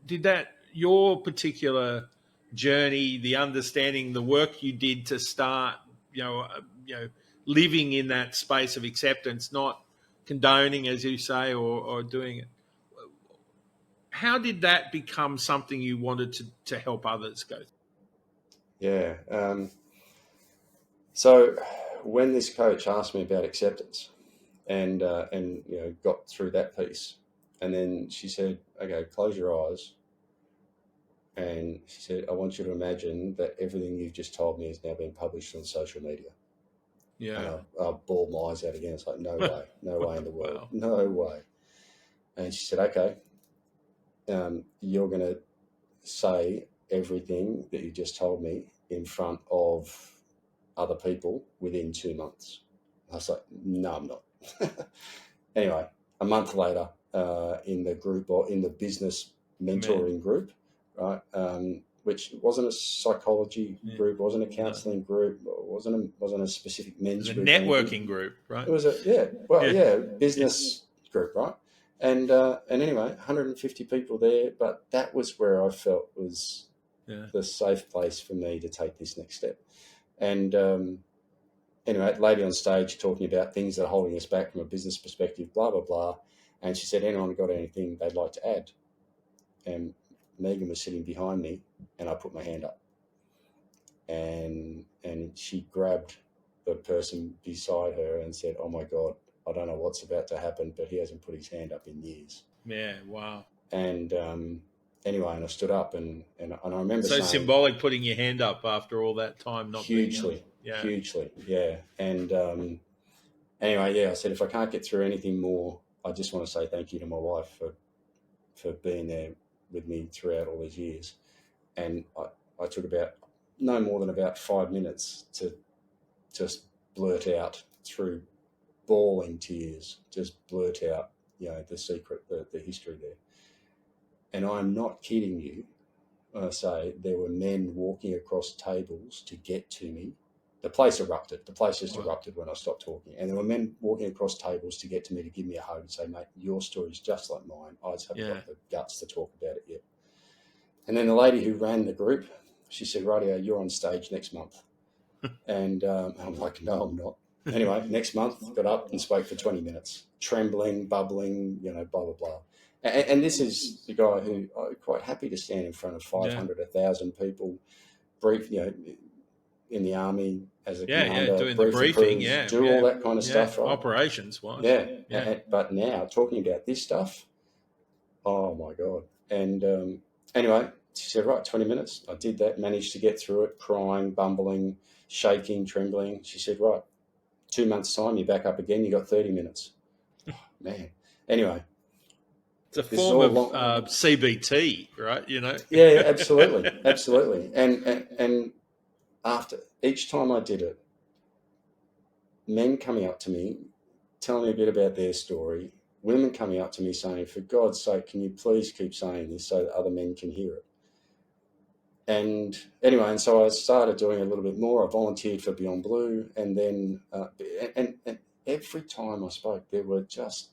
did your particular journey, the understanding, the work you did to start, living in that space of acceptance, not condoning, as you say, or doing it. How did that become something you wanted to help others go through? Yeah. So when this coach asked me about acceptance and got through that piece, and then she said, okay, close your eyes. And she said, I want you to imagine that everything you've just told me is now being published on social media. Yeah. And I bawled my eyes out again. It's like, no way, no way in the world, Wow. no way. And she said, okay, you're going to say everything that you just told me in front of other people within 2 months. I was like, no, I'm not. Anyway, a month later, in the group or in the business mentoring group, right, which wasn't a psychology group, wasn't a counselling group, wasn't a specific men's group. It was a networking group, right? It was business group, right? And anyway, 150 people there, but that was where I felt was the safe place for me to take this next step. And anyway, lady on stage talking about things that are holding us back from a business perspective, blah, blah, blah. And she said, anyone got anything they'd like to add? And Megan was sitting behind me, and I put my hand up. And she grabbed the person beside her and said, oh, my God, I don't know what's about to happen, but he hasn't put his hand up in years. Yeah, wow. And anyway, and I stood up and I remember so saying... So symbolic, putting your hand up after all that time not hugely, being able. Hugely, yeah. And anyway, I said, if I can't get through anything more, I just want to say thank you to my wife for being there with me throughout all these years. And I took no more than about 5 minutes to just blurt out through bawling tears, just blurt out, the secret, the history there. And I'm not kidding you when I say there were men walking across tables to get to me. The place erupted. The place just erupted when I stopped talking. And there were men walking across tables to get to me, to give me a hug and say, mate, your story's just like mine. I just haven't got the guts to talk about it yet. And then the lady who ran the group, she said, rightio, you're on stage next month. And I'm like, no, I'm not. Anyway, next month, got up and spoke for 20 minutes, trembling, bubbling, blah, blah, blah. And this is the guy who I'm quite happy to stand in front of 500, 1,000 people, brief, in the army as a commander, doing the briefing, crews, all that kind of stuff, right? Operations-wise. Yeah. But now, talking about this stuff, oh, my God. And anyway, she said, right, 20 minutes. I did that, managed to get through it, crying, bumbling, shaking, trembling. She said, right, 2 months' time, you're back up again, you got 30 minutes. Oh, man. Anyway. It's a form of CBT, right? Yeah, absolutely. And after each time I did it, men coming up to me, telling me a bit about their story, women coming up to me saying, for God's sake, can you please keep saying this so that other men can hear it? And anyway, and so I started doing a little bit more. I volunteered for Beyond Blue, and then and every time I spoke, there were just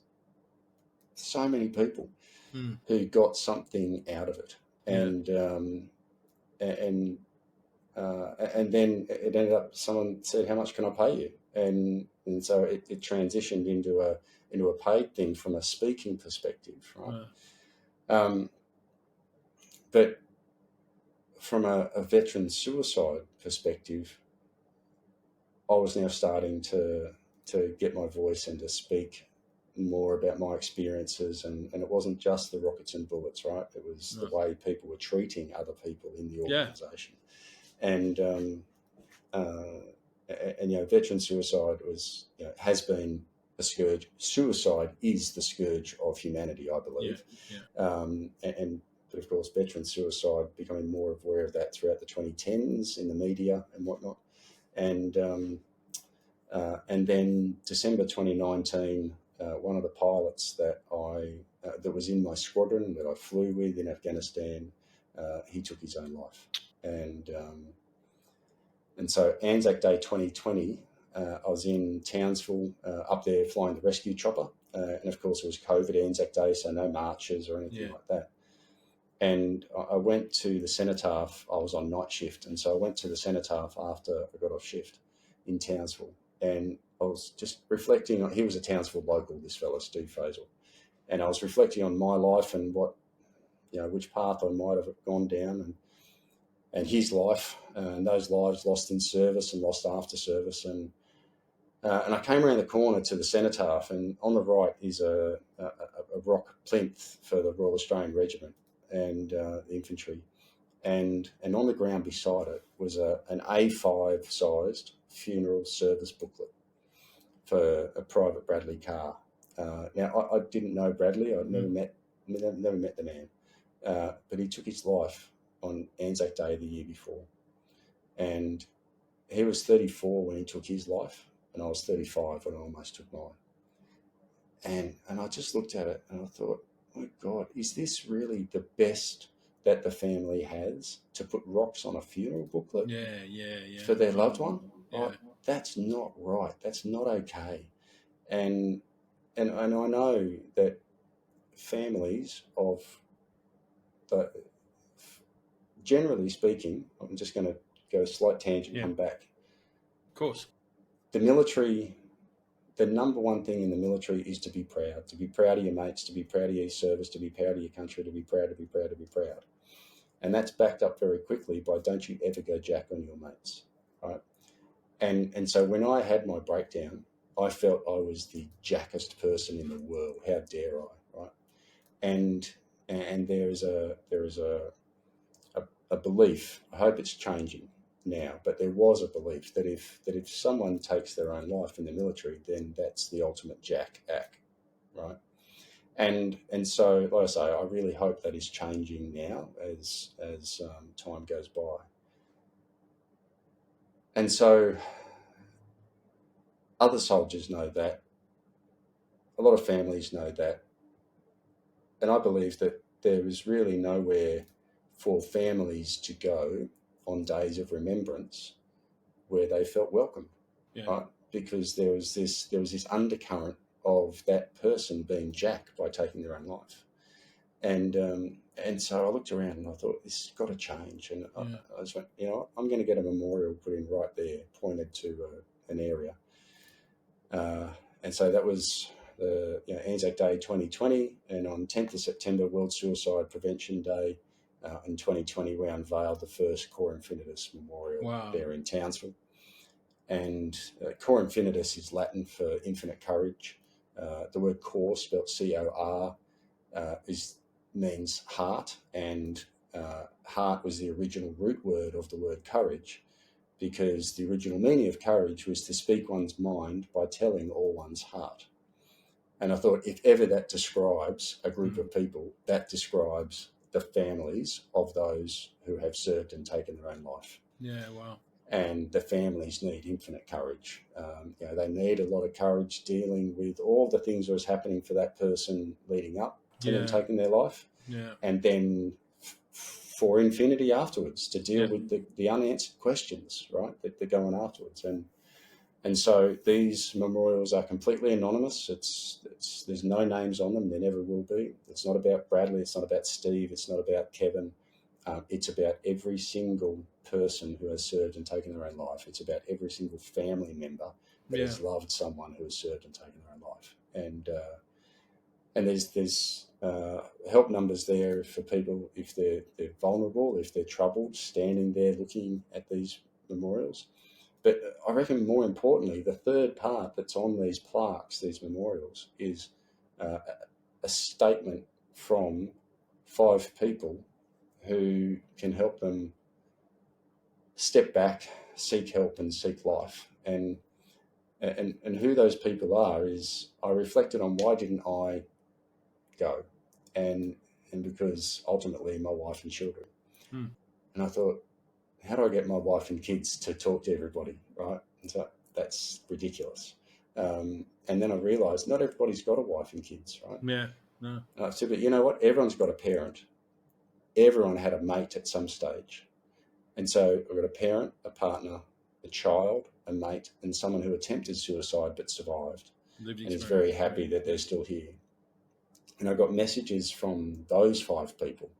so many people who got something out of it, and then it ended up, someone said, "How much can I pay you?" And so it transitioned into a paid thing from a speaking perspective, right? But from a veteran suicide perspective, I was now starting to get my voice and to speak more about my experiences, and it wasn't just the rockets and bullets, right? It was the way people were treating other people in the organisation. And veteran suicide was, has been a scourge. Suicide is the scourge of humanity, I believe. But of course, veteran suicide, becoming more aware of that throughout the 2010s in the media and whatnot. And And then December 2019, one of the pilots that that was in my squadron that I flew with in Afghanistan, he took his own life. And so Anzac Day 2020, I was in Townsville, up there flying the rescue chopper. And of course it was COVID Anzac Day, so no marches or anything like that. And I went to the cenotaph. I was on night shift, and so I went to the cenotaph after I got off shift in Townsville. And I was just reflecting on, he was a Townsville local, this fella, Steve Faisal. And I was reflecting on my life and what, which path I might have gone down, and his life, and those lives lost in service and lost after service. And I came around the corner to the cenotaph, and on the right is a rock plinth for the Royal Australian Regiment and the infantry. And on the ground beside it was an A5 sized funeral service booklet for a Private Bradley Carr. Now I didn't know Bradley. I'd never met the man, but he took his life on Anzac Day the year before, and he was 34 when he took his life, and I was 35 when I almost took mine. And I just looked at it and I thought, oh my God, is this really the best that the family has, to put rocks on a funeral booklet for their loved one? Yeah. That's not right. That's not okay. And I know that families of generally speaking, I'm just going to go a slight tangent, come back. Of course. The military, the number one thing in the military is to be proud of your mates, to be proud of your service, to be proud of your country, to be proud. And that's backed up very quickly by don't you ever go jack on your mates, right? And so when I had my breakdown, I felt I was the jackest person in the world. How dare I, right? And there is a belief. I hope it's changing now, but there was a belief that if someone takes their own life in the military, then that's the ultimate jack act, right? And so, like I say, I really hope that is changing now as time goes by. And so, other soldiers know that. A lot of families know that, and I believe that there is really nowhere for families to go on days of remembrance where they felt welcome, right? Because there was this undercurrent of that person being jacked by taking their own life, and so I looked around and I thought, this has got to change. And I just went, I'm going to get a memorial put in right there, pointed to an area, and so that was Anzac Day 2020, and on 10th of September, World Suicide Prevention Day. In 2020, we unveiled the first Cor Infinitus Memorial there in Townsville. And Cor Infinitus is Latin for infinite courage. The word cor, spelled C-O-R, means heart, and heart was the original root word of the word courage, because the original meaning of courage was to speak one's mind by telling all one's heart. And I thought, if ever that describes a group of people, that describes the families of those who have served and taken their own life. Yeah, wow. And the families need infinite courage. They need a lot of courage dealing with all the things that was happening for that person leading up to them taking their life. Yeah. And then for infinity afterwards, to deal with the unanswered questions, right, that go on afterwards. And so these memorials are completely anonymous. There's no names on them. There never will be. It's not about Bradley. It's not about Steve. It's not about Kevin. It's about every single person who has served and taken their own life. It's about every single family member that has loved someone who has served and taken their own life. And there's help numbers there for people if they're vulnerable, if they're troubled, standing there looking at these memorials. But I reckon more importantly, the third part that's on these plaques, these memorials, is a statement from 5 people who can help them step back, seek help and seek life. And who those people are is, I reflected on why didn't I go? And because ultimately my wife and children. And I thought, how do I get my wife and kids to talk to everybody, right? And so that's ridiculous. And then I realised not everybody's got a wife and kids, right? Yeah. No. And I said, but you know what? Everyone's got a parent. Everyone had a mate at some stage. And so I've got a parent, a partner, a child, a mate, and someone who attempted suicide but survived and is very happy that they're still here. And I got messages from those 5 people,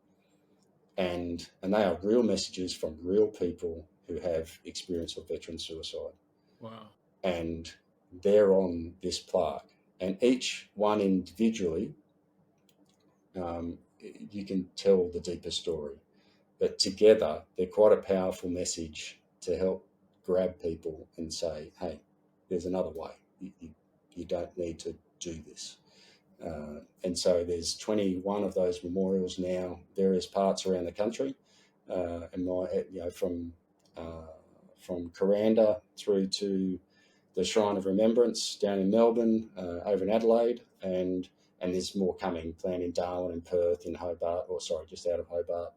and they are real messages from real people who have experienced of veteran suicide. Wow. And they're on this plaque, and each one individually, you can tell the deeper story, but together they're quite a powerful message to help grab people and say, hey, there's another way. You don't need to do this. And so there's 21 of those memorials now, various parts around the country, and from Coranda through to the Shrine of Remembrance down in Melbourne, over in Adelaide, and there's more coming, planned in Darwin and Perth, in Hobart, just out of Hobart,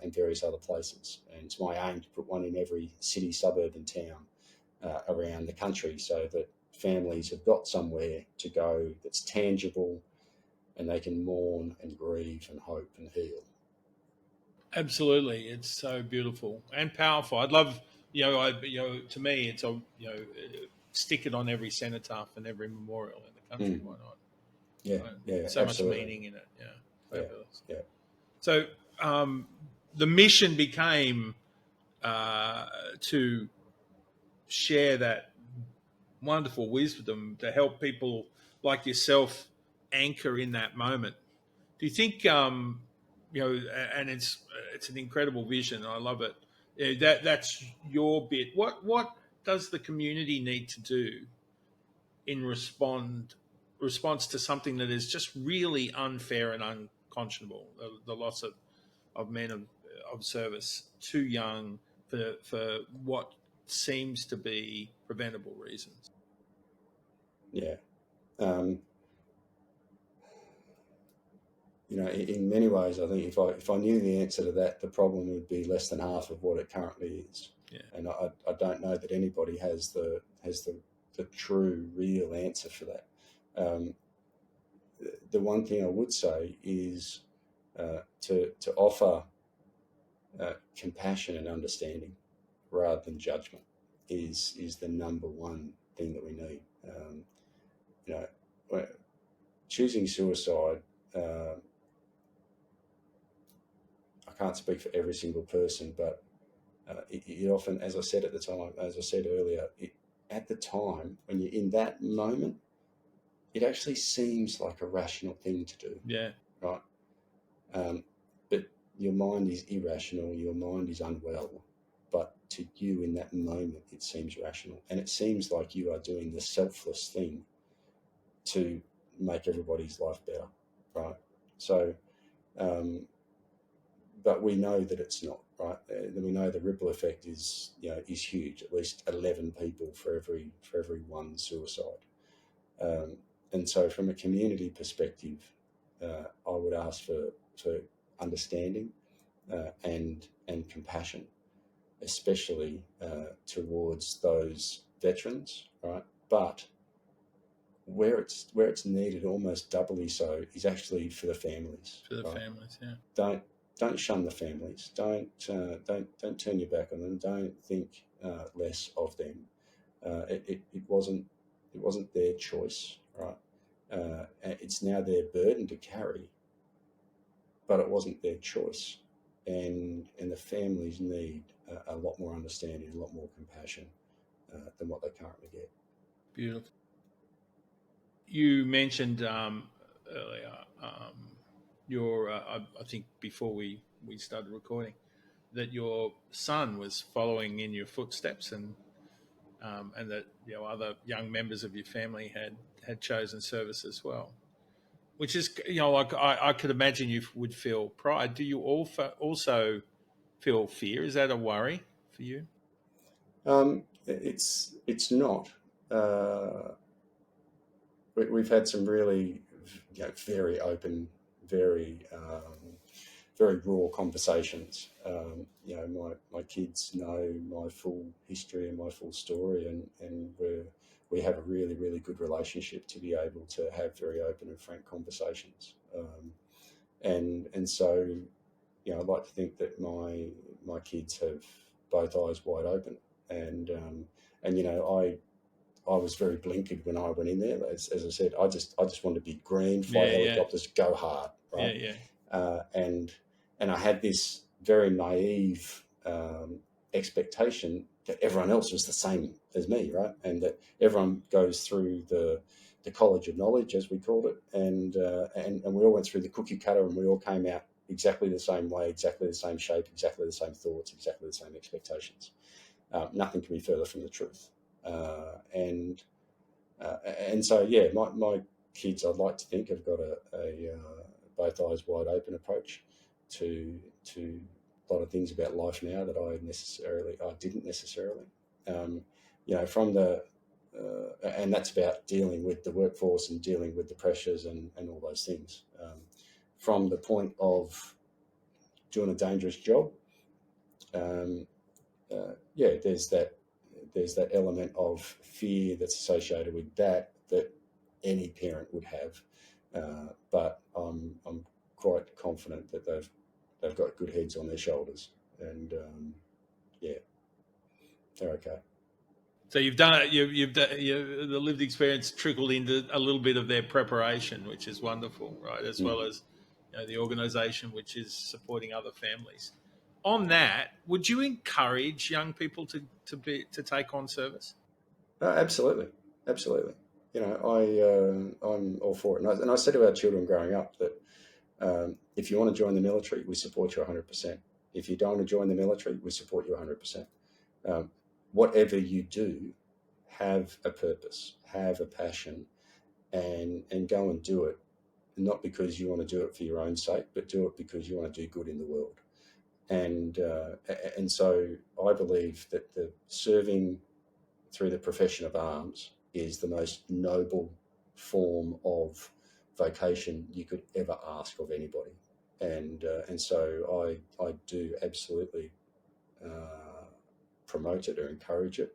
and various other places. And it's my aim to put one in every city, suburb and town around the country, so that families have got somewhere to go that's tangible, and they can mourn and grieve and hope and heal. Absolutely, it's so beautiful and powerful. I'd love, to me, it's stick it on every cenotaph and every memorial in the country. Why not? Yeah, so absolutely. much meaning in it. Yeah, fabulous. Yeah. So the mission became to share that wonderful wisdom to help people like yourself anchor in that moment. Do you think, and it's an incredible vision. I love it. That's your bit. What does the community need to do in response to something that is just really unfair and unconscionable? The loss of men of service too young for what seems to be preventable reasons. Yeah. In many ways, I think if I knew the answer to that, the problem would be less than half of what it currently is. Yeah. And I don't know that anybody has the true, real answer for that. The one thing I would say is to offer compassion and understanding rather than judgment is the number one thing that we need. Choosing suicide. I can't speak for every single person, but it often, as I said earlier, at the time when you're in that moment, it actually seems like a rational thing to do. Yeah. Right. But your mind is irrational. Your mind is unwell. But to you in that moment, it seems rational, and it seems like you are doing the selfless thing to make everybody's life better. Right. So. But we know that it's not, right? We know the ripple effect is huge. At least 11 people for every one suicide. And so, from a community perspective, I would ask for understanding and compassion, especially towards those veterans, right? But where it's needed almost doubly so is actually for the families. For the right? families, yeah. Don't shun the families. Don't turn your back on them. Don't think less of them. It wasn't their choice, right? It's now their burden to carry, but it wasn't their choice, and the families need a lot more understanding, a lot more compassion than what they currently get. Beautiful. You mentioned earlier your I think before we started recording that your son was following in your footsteps, and that other young members of your family had chosen service as well, which is like I could imagine you would feel pride. Do you also feel fear? Is that a worry for you? It's not. We've had some really very open, very very raw conversations. My kids know my full history and my full story, and we have a really, really good relationship to be able to have very open and frank conversations. And so, I'd like to think that my kids have both eyes wide open, and I was very blinkered when I went in there. As I said, I just wanted to be green, fly helicopters, go hard, right? And I had this very naive expectation that everyone else was the same as me, right? And that everyone goes through the college of knowledge, as we called it, and we all went through the cookie cutter, and we all came out exactly the same way, exactly the same shape, exactly the same thoughts, exactly the same expectations. Nothing can be further from the truth. And so, yeah, my kids, I'd like to think, have got a both eyes wide open approach to a lot of things about life now that I didn't necessarily. From the and that's about dealing with the workforce and dealing with the pressures and all those things. From the point of doing a dangerous job, there's that element of fear that's associated with that any parent would have, but I'm quite confident that they've got good heads on their shoulders, and they're okay. So you've done it. The lived experience trickled into a little bit of their preparation, which is wonderful, right? As well as the organisation, which is supporting other families. On that, would you encourage young people to take on service? Absolutely. I'm all for it, and I said to our children growing up that if you want to join the military, we support you 100%. If you don't want to join the military, we support you 100%. Whatever you do, have a purpose, have a passion, and go and do it, not because you want to do it for your own sake, but do it because you want to do good in the world. And so I believe that the serving through the profession of arms is the most noble form of vocation you could ever ask of anybody. And so I do absolutely promote it or encourage it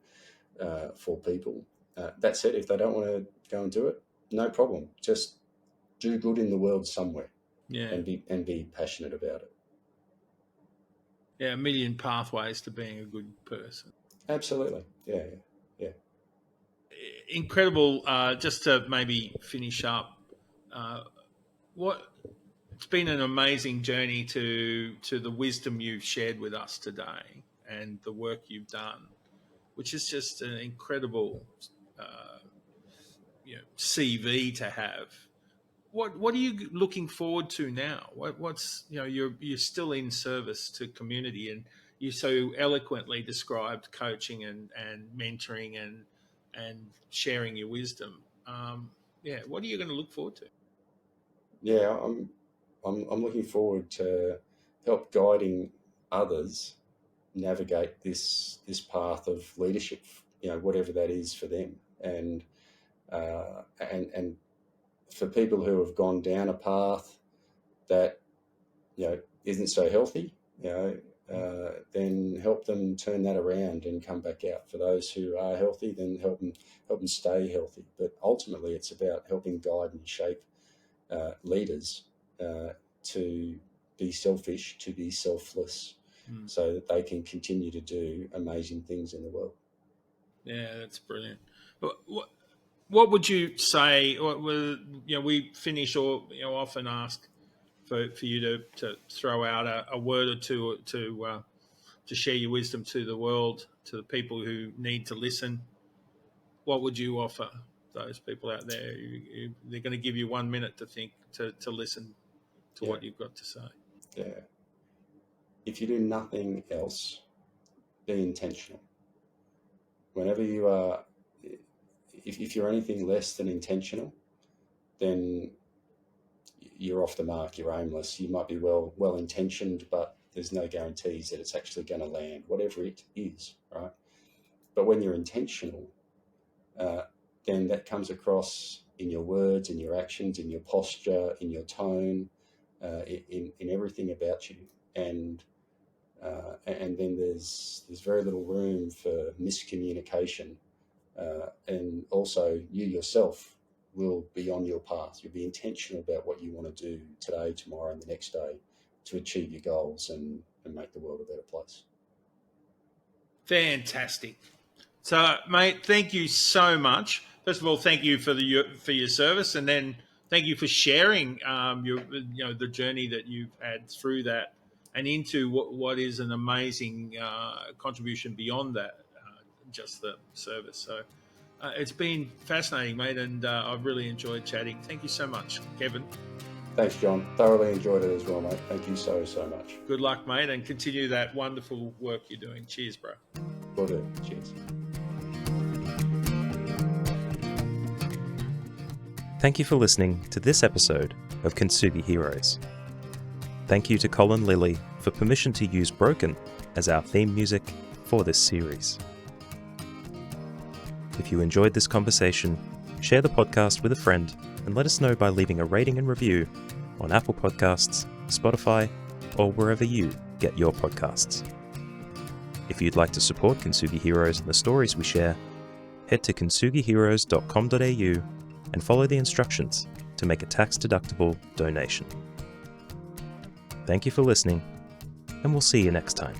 for people. That said, if they don't want to go and do it, no problem. Just do good in the world somewhere, and be passionate about it. Yeah, a million pathways to being a good person. Absolutely, yeah. Incredible. Just to maybe finish up, it's been an amazing journey to the wisdom you've shared with us today and the work you've done, which is just an incredible CV to have. What are you looking forward to now? What's you're still in service to community, and you so eloquently described coaching and mentoring and sharing your wisdom. What are you going to look forward to? Yeah, I'm looking forward to help guiding others navigate this path of leadership, whatever that is for them, and for people who have gone down a path that isn't so healthy, then help them turn that around and come back out. For those who are healthy, then help them stay healthy. But ultimately, it's about helping guide and shape leaders to be selfish, to be selfless, so that they can continue to do amazing things in the world. Yeah, that's brilliant. What would you say? We finish or often ask for you to throw out a word or two to share your wisdom to the world, to the people who need to listen. What would you offer those people out there? They're going to give you 1 minute to think, to listen to what you've got to say. Yeah. If you do nothing else, be intentional. Whenever you are, if you're anything less than intentional, then you're off the mark, you're aimless. You might be well intentioned, but there's no guarantees that it's actually going to land, whatever it is, right? But when you're intentional, then that comes across in your words, in your actions, in your posture, in your tone, in everything about you, and then there's very little room for miscommunication, and also you yourself will be on your path. You'll be intentional about what you want to do today, tomorrow, and the next day to achieve your goals and make the world a better place. Fantastic. So, mate, thank you so much. First of all, thank you for your service, and then thank you for sharing the journey that you've had through that and into what is an amazing contribution beyond that, just the service. So it's been fascinating, mate, and I've really enjoyed chatting. Thank you so much, Kevin. Thanks, John. Thoroughly enjoyed it as well, mate. Thank you so much. Good luck, mate, and continue that wonderful work you're doing. Cheers, bro. Will do. Cheers. Thank you for listening to this episode of Kintsugi Heroes. Thank you to Colin Lilly for permission to use Broken as our theme music for this series. If you enjoyed this conversation, share the podcast with a friend and let us know by leaving a rating and review on Apple Podcasts, Spotify, or wherever you get your podcasts. If you'd like to support Kintsugi Heroes and the stories we share, head to kintsugiheroes.com.au and follow the instructions to make a tax-deductible donation. Thank you for listening, and we'll see you next time.